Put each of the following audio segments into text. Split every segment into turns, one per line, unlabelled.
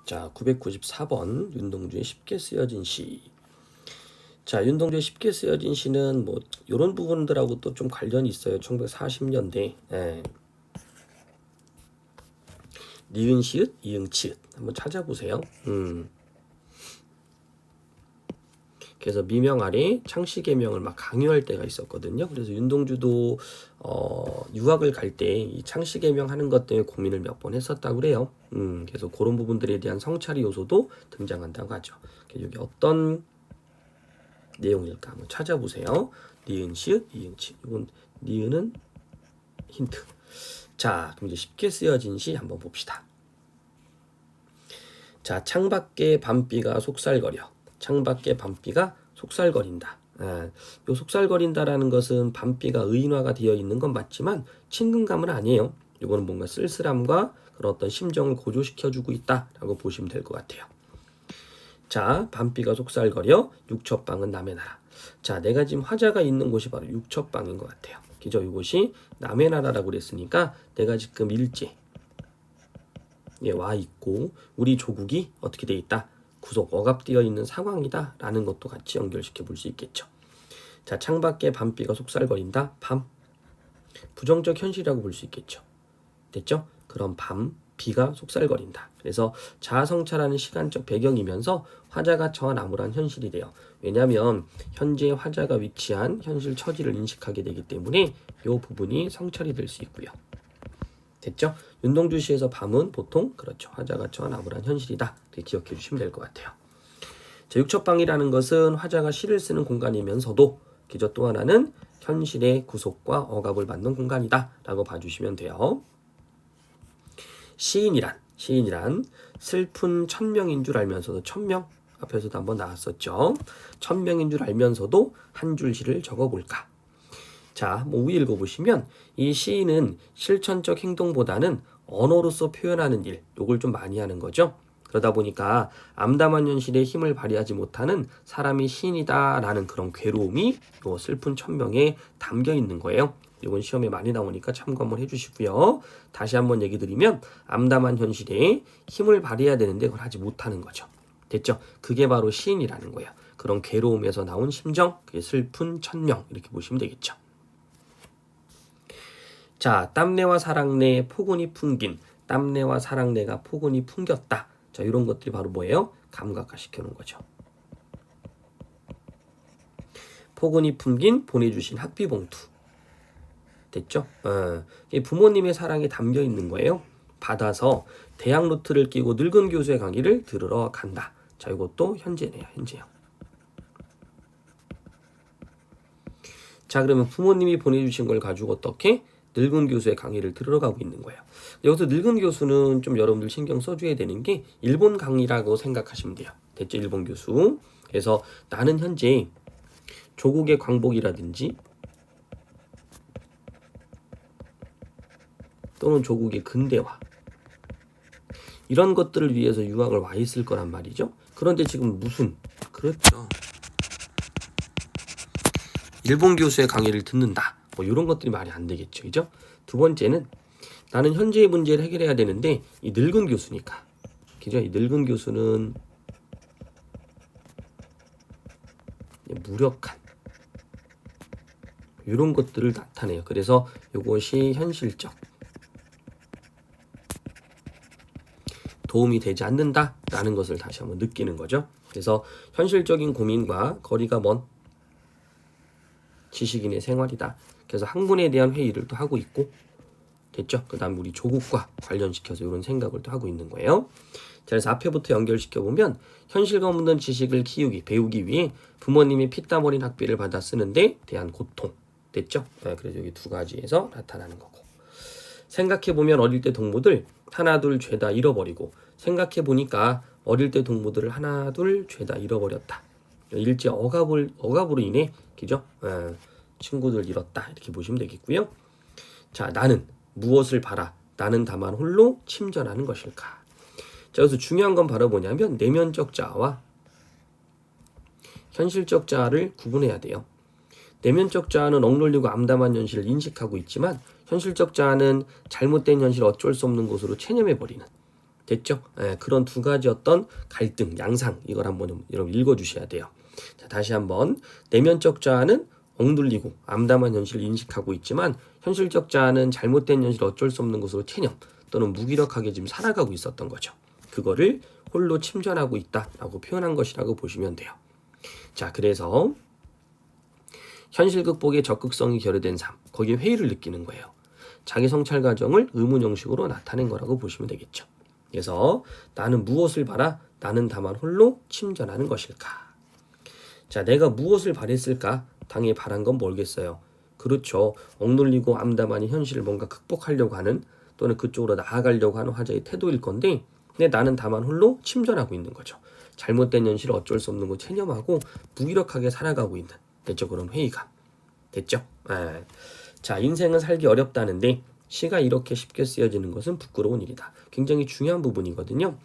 자, 994번 윤동주의 쉽게 쓰여진 시. 자, 윤동주의 쉽게 쓰여진 시는 뭐 이런 부분들하고 또 좀 관련이 있어요. 1940년대. 니은 시읒, 이응 치읒 한번 찾아보세요. 그래서 미명 아래 창씨 계명을 막 강요할 때가 있었거든요. 그래서 윤동주도 유학을 갈 때 이 창씨 계명 하는 것 때문에 고민을 몇 번 했었다고 그래요. 그래서 그런 부분들에 대한 성찰의 요소도 등장한다고 하죠. 여기 어떤 내용일까 한번 찾아보세요. 니은 시읒, 이응 치읒. 이건 니은은 힌트. 자, 그럼 이제 쉽게 쓰여진 시 한번 봅시다. 자, 창밖에 밤비가 속살거려. 창밖에 밤비가 속살거린다. 요 속살거린다라는 것은 밤비가 의인화가 되어 있는 건 맞지만 친근감은 아니에요. 이거는 뭔가 쓸쓸함과 그런 어떤 심정을 고조시켜주고 있다라고 보시면 될 것 같아요. 자, 밤비가 속살거려 육첩방은 남의 나라. 자, 내가 지금 화자가 있는 곳이 바로 육첩방인 것 같아요. 그죠? 이곳이 남의 나라라고 그랬으니까 내가 지금 일제 와 있고 우리 조국이 어떻게 돼 있다? 구속 억압되어 있는 상황이다 라는 것도 같이 연결시켜 볼 수 있겠죠. 자, 창밖에 밤비가 속살거린다. 밤 부정적 현실이라고 볼 수 있겠죠. 됐죠? 그럼 밤 비가 속살거린다. 그래서 자아성찰하는 시간적 배경이면서 화자가 처한 암울한 현실이 돼요. 왜냐하면 현재 화자가 위치한 현실 처지를 인식하게 되기 때문에 이 부분이 성찰이 될 수 있고요. 됐죠? 윤동주 시에서 밤은 보통 그렇죠. 화자가 처한 암울한 현실이다. 이렇게 기억해 주시면 될 것 같아요. 자, 육첩방이라는 것은 화자가 시를 쓰는 공간이면서도 기저 또 하나는 현실의 구속과 억압을 받는 공간이다 라고 봐주시면 돼요. 시인이란 슬픈 천명인 줄 알면서도 천명 앞에서도 한번 나왔었죠. 천명인 줄 알면서도 한 줄 시를 적어볼까. 자, 뭐 위에 읽어보시면 이 시인은 실천적 행동보다는 언어로서 표현하는 일, 요걸 좀 많이 하는 거죠. 그러다 보니까 암담한 현실에 힘을 발휘하지 못하는 사람이 시인이다라는 그런 괴로움이 요 슬픈 천명에 담겨 있는 거예요. 이건 시험에 많이 나오니까 참고 한번 해주시고요. 다시 한번 얘기 드리면 암담한 현실에 힘을 발휘해야 되는데 그걸 하지 못하는 거죠. 됐죠? 그게 바로 시인이라는 거예요. 그런 괴로움에서 나온 심정, 그게 슬픈 천명 이렇게 보시면 되겠죠. 자, 땀내와 사랑내 포근히 풍긴, 땀내와 사랑내가 포근히 풍겼다. 자, 이런 것들이 바로 뭐예요? 감각화 시켜놓은 거죠. 포근히 풍긴 보내주신 학비봉투. 됐죠? 부모님의 사랑이 담겨 있는 거예요. 받아서 대학 노트를 끼고 늙은 교수의 강의를 들으러 간다. 자, 이것도 현재네요. 현재요. 자, 그러면 부모님이 보내주신 걸 가지고 어떻게? 늙은 교수의 강의를 들으러 가고 있는 거예요. 여기서 늙은 교수는 좀 여러분들 신경 써줘야 되는 게 일본 강의라고 생각하시면 돼요. 됐죠? 일본 교수. 그래서 나는 현재 조국의 광복이라든지 또는 조국의 근대화 이런 것들을 위해서 유학을 와 있을 거란 말이죠. 그런데 지금 무슨 그렇죠. 일본 교수의 강의를 듣는다. 뭐 이런 것들이 말이 안 되겠죠. 그죠? 두 번째는 나는 현재의 문제를 해결해야 되는데 이 늙은 교수니까. 그죠? 이 늙은 교수는 무력한 이런 것들을 나타내요. 그래서 이것이 현실적 도움이 되지 않는다라는 것을 다시 한번 느끼는 거죠. 그래서 현실적인 고민과 거리가 먼 지식인의 생활이다. 그래서 학문에 대한 회의를 또 하고 있고 됐죠? 그 다음 우리 조국과 관련시켜서 이런 생각을 또 하고 있는 거예요. 자, 그래서 앞에부터 연결시켜보면 현실감 없는 지식을 배우기 위해 부모님이 피땀 어린 학비를 받아 쓰는데 대한 고통 됐죠? 그래서 여기 두 가지에서 나타나는 거고 생각해보면 어릴 때 동무들 하나 둘 죄다 잃어버리고 생각해보니까 어릴 때 동무들을 하나 둘 죄다 잃어버렸다. 일제 억압으로 인해 그죠? 친구들 잃었다 이렇게 보시면 되겠고요. 자, 나는 무엇을 바라? 나는 다만 홀로 침전하는 것일까? 자, 여기서 중요한 건 바로 뭐냐면 내면적 자아와 현실적 자아를 구분해야 돼요. 내면적 자아는 억눌리고 암담한 현실을 인식하고 있지만 현실적 자아는 잘못된 현실 어쩔 수 없는 것으로 체념해버리는 됐죠? 그런 두 가지 어떤 갈등, 양상 이걸 한번 여러분 읽어주셔야 돼요. 자, 다시 한번 내면적 자아는 억눌리고 암담한 현실을 인식하고 있지만 현실적 자아는 잘못된 현실을 어쩔 수 없는 것으로 체념 또는 무기력하게 지금 살아가고 있었던 거죠. 그거를 홀로 침전하고 있다라고 표현한 것이라고 보시면 돼요. 자, 그래서 현실 극복의 적극성이 결여된 삶, 거기에 회의를 느끼는 거예요. 자기 성찰 과정을 의문 형식으로 나타낸 거라고 보시면 되겠죠. 그래서 나는 무엇을 바라? 나는 다만 홀로 침전하는 것일까? 자, 내가 무엇을 바랬을까? 당연히 바란 건 뭘겠어요? 그렇죠. 억눌리고 암담한 현실을 뭔가 극복하려고 하는 또는 그쪽으로 나아가려고 하는 화자의 태도일 건데 근데 나는 다만 홀로 침전하고 있는 거죠. 잘못된 현실을 어쩔 수 없는 거 체념하고 무기력하게 살아가고 있는 됐죠? 그런 회의감. 됐죠? 자, 인생은 살기 어렵다는데 시가 이렇게 쉽게 쓰여지는 것은 부끄러운 일이다. 굉장히 중요한 부분이거든요.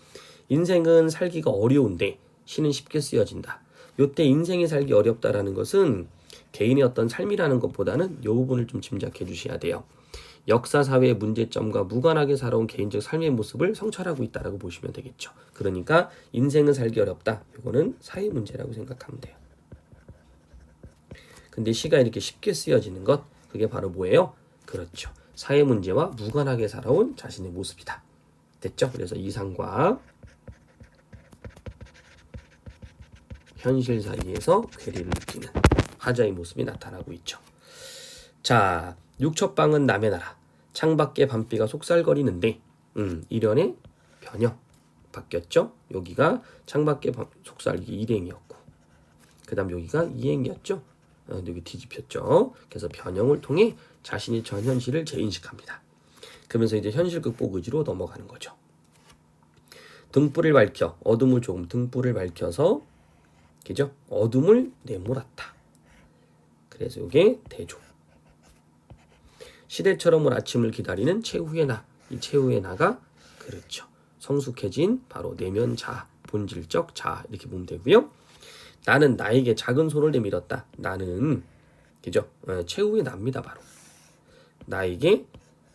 인생은 살기가 어려운데 시는 쉽게 쓰여진다. 요때 인생이 살기 어렵다라는 것은 개인의 어떤 삶이라는 것보다는 이 부분을 좀 짐작해 주셔야 돼요. 역사 사회의 문제점과 무관하게 살아온 개인적 삶의 모습을 성찰하고 있다라고 보시면 되겠죠. 그러니까 인생은 살기 어렵다. 이거는 사회 문제라고 생각하면 돼요. 근데 시가 이렇게 쉽게 쓰여지는 것 그게 바로 뭐예요? 그렇죠. 사회 문제와 무관하게 살아온 자신의 모습이다. 됐죠? 그래서 이상과 현실 사이에서 괴리를 느끼는 화자의 모습이 나타나고 있죠. 자, 육첩방은 남의 나라. 창밖에 밤비가 속살거리는데 일연의 변형 바뀌었죠. 여기가 창밖에 속살 이게 일행이었고 그 다음 여기가 이행이었죠. 여기 뒤집혔죠. 그래서 변형을 통해 자신이 전 현실을 재인식합니다. 그러면서 이제 현실 극복 의지로 넘어가는 거죠. 등불을 밝혀 어둠을 조금 등불을 밝혀서 그죠? 어둠을 내몰았다. 그래서 이게 대조. 시대처럼 올 아침을 기다리는 최후의 나. 이 최후의 나가 그렇죠. 성숙해진 바로 내면 자아, 본질적 자아 이렇게 보면 되고요. 나는 나에게 작은 손을 내밀었다. 나는 그죠? 최후의 나입니다. 바로 나에게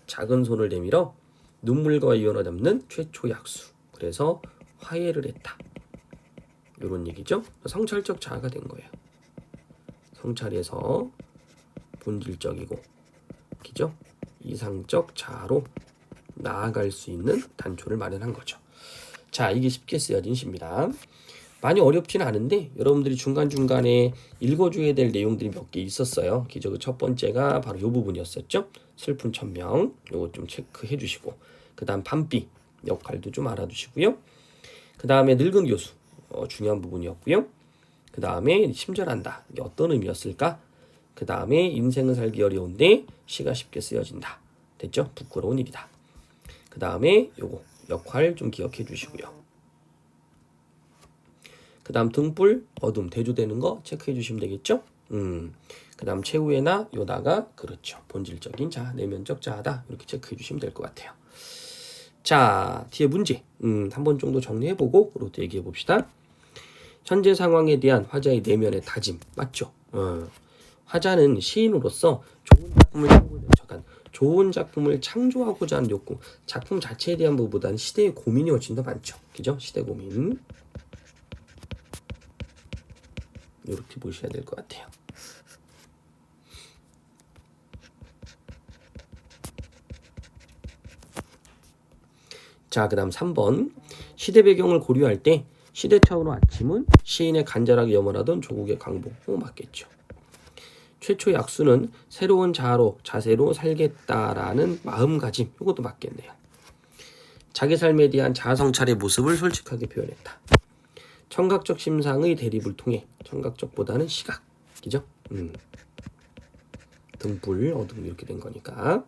작은 손을 내밀어 눈물과 이어나 담는 최초 약수. 그래서 화해를 했다. 이런 얘기죠. 성찰적 자아가 된 거예요. 성찰에서 본질적이고 그죠? 이상적 자아로 나아갈 수 있는 단초를 마련한 거죠. 자, 이게 쉽게 쓰여진 시입니다. 많이 어렵지는 않은데 여러분들이 중간중간에 읽어줘야 될 내용들이 몇 개 있었어요. 기저 첫 번째가 바로 이 부분이었었죠. 슬픈 천명 요거 좀 체크해 주시고 그 다음 밤비 역할도 좀 알아두시고요. 그 다음에 늙은 교수 중요한 부분이었고요. 그 다음에 심절한다. 이게 어떤 의미였을까? 그 다음에 인생은 살기 어려운데 시가 쉽게 쓰여진다. 됐죠? 부끄러운 일이다. 그 다음에 요거 역할 좀 기억해 주시고요. 그 다음 등불 어둠 대조되는 거 체크해 주시면 되겠죠? 그 다음 최후의 나 요나가 그렇죠. 본질적인 자 내면적 자아다. 이렇게 체크해 주시면 될 것 같아요. 자, 뒤에 문제 한 번 정도 정리해보고 그리고 또 얘기해 봅시다. 현재 상황에 대한 화자의 내면의 다짐 맞죠? 화자는 시인으로서 좋은 작품을 창조하고자 하는 욕구, 작품 자체에 대한 부분보다는 시대의 고민이 훨씬 더 많죠. 그죠? 시대 고민 이렇게 보셔야 될 것 같아요. 자, 그 다음 3번 시대 배경을 고려할 때 시대 차원의 아침은 시인의 간절하게 염원하던 조국의 광복 맞겠죠. 최초 약수는 새로운 자세로 살겠다라는 마음가짐 이것도 맞겠네요. 자기 삶에 대한 자아성찰의 모습을 솔직하게 표현했다. 청각적 심상의 대립을 통해 청각적보다는 시각 그죠? 등불 어둠 이렇게 된 거니까.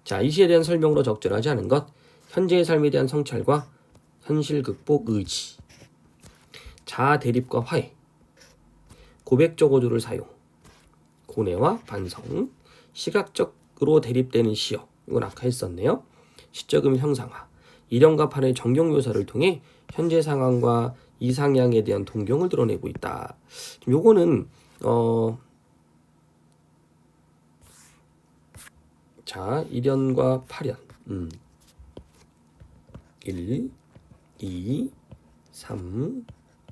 자, 이 시에 대한 설명으로 적절하지 않은 것 현재의 삶에 대한 성찰과 현실 극복 의지 자아 대립과 화해 고백적 어조를 사용 고뇌와 반성 시각적으로 대립되는 시어 이건 아까 했었네요. 시적음 형상화 일형과 판의 정경 묘사를 통해 현재 상황과 이상향에 대한 동경을 드러내고 있다. 요거는 자 1연과 8연 1, 2, 3,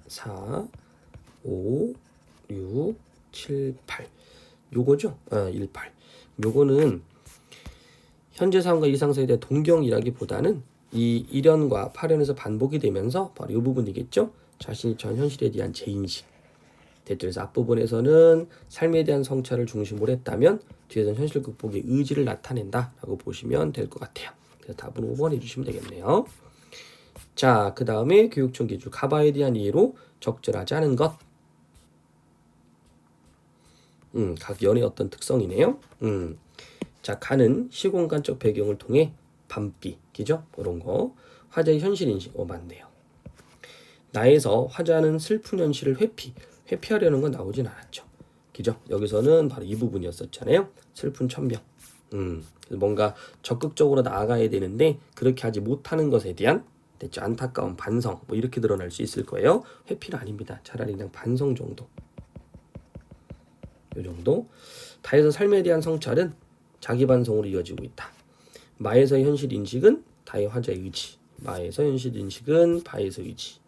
4, 5, 6, 7, 8. 요거죠? 1, 8. 요거는 현재 상황과 이상 상황에 대한 동경이라기보다는 이 1현과 8현에서 반복이 되면서 바로 이 부분이겠죠? 자신이 전 현실에 대한 재인식. 그래서 앞부분에서는 삶에 대한 성찰을 중심으로 했다면 뒤에서는 현실 극복의 의지를 나타낸다라고 보시면 될 것 같아요. 그래서 답은 5번 해주시면 되겠네요. 자, 그 다음에 교육청 기준 가바에 대한 이해로 적절하지 않은 것. 각 연의 어떤 특성이네요. 자, 가는 시공간적 배경을 통해 밤비, 그죠? 이런 거. 화자의 현실 인식, 맞네요. 나에서 화자는 슬픈 현실을 회피하려는 건 나오진 않았죠. 그죠? 여기서는 바로 이 부분이었었잖아요. 슬픈 천명. 뭔가 적극적으로 나아가야 되는데 그렇게 하지 못하는 것에 대한 됐죠? 안타까운 반성, 뭐 이렇게 드러날 수 있을 거예요. 회피는 아닙니다. 차라리 그냥 반성 정도. 이 정도. 다에서 삶에 대한 성찰은 자기 반성으로 이어지고 있다. 마에서의 현실 인식은 다의 화자의 의지. 마에서 현실 인식은 바에서 의지.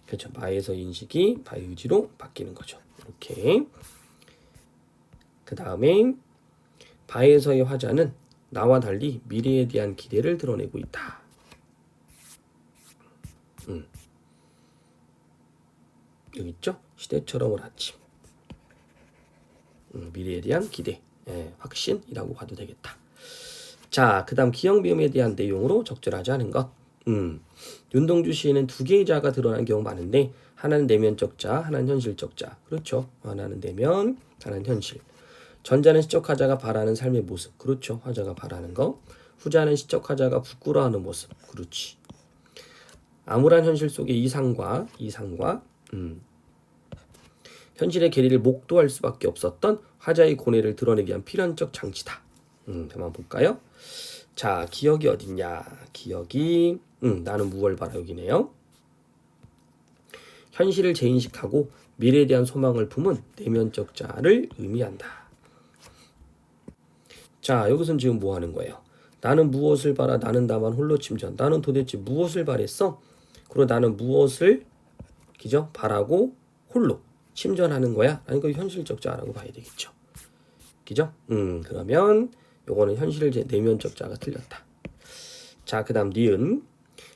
그렇죠. 마에서 인식이 바의 의지로 바뀌는 거죠. 이렇게. 그 다음에 바에서의 화자는 나와 달리 미래에 대한 기대를 드러내고 있다. 여기 있죠? 시대처럼 올 아침. 미래에 대한 기대, 확신이라고 봐도 되겠다. 자, 그 다음 기형비음에 대한 내용으로 적절하지 않은 것. 윤동주 시에는 두 개의 자가 드러나는 경우 많은데 하나는 내면적 자, 하나는 현실적 자. 그렇죠. 하나는 내면, 하나는 현실. 전자는 시적 화자가 바라는 삶의 모습. 그렇죠. 화자가 바라는 거. 후자는 시적 화자가 부끄러워하는 모습. 그렇지. 암울한 현실 속의 이상과 현실의 계리를 목도할 수밖에 없었던 화자의 고뇌를 드러내기 위한 필연적 장치다. 한번 볼까요? 자, 기억이 어딨냐? 기억이 나는 무엇을 바라 여기네요. 현실을 재인식하고 미래에 대한 소망을 품은 내면적 자를 의미한다. 자, 여기서는 지금 뭐 하는 거예요? 나는 무엇을 바라? 나는 다만 홀로 침전. 나는 도대체 무엇을 바랬어? 그리고 나는 무엇을 그죠? 바라고 홀로 침전하는 거야? 아니, 그 현실적 자라고 봐야 되겠죠. 그죠? 그러면 요거는 현실 내면적 자가 틀렸다. 자, 그 다음 니은.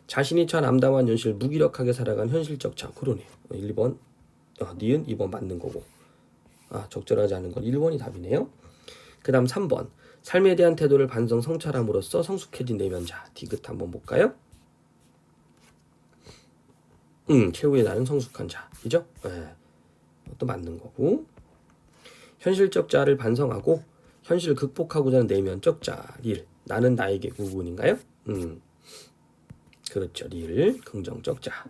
자신이 처한 암담한 현실 무기력하게 살아간 현실적 자. 그러네요. 1번. 니은 2번 맞는 거고. 적절하지 않은 건 1번이 답이네요. 그 다음 3번. 삶에 대한 태도를 반성 성찰함으로써 성숙해진 내면자. 디귿 한번 볼까요? 최후의 나는 성숙한 자. 그죠? 또 맞는 거고. 현실적 자를 반성하고 현실을 극복하고자 하는 내면적 자. 릴. 나는 나에게 부분인가요? 그렇죠. 릴. 긍정적 자.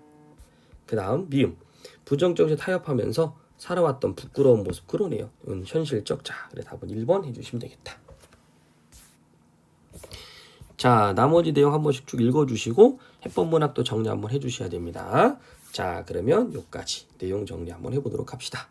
그 다음 미음. 부정적으로 타협하면서 살아왔던 부끄러운 모습. 그러네요. 현실적 자. 그래, 답은 1번 해주시면 되겠다. 자, 나머지 내용 한 번씩 쭉 읽어주시고 해법 문학도 정리 한번 해주셔야 됩니다. 자, 그러면 여기까지 내용 정리 한번 해보도록 합시다.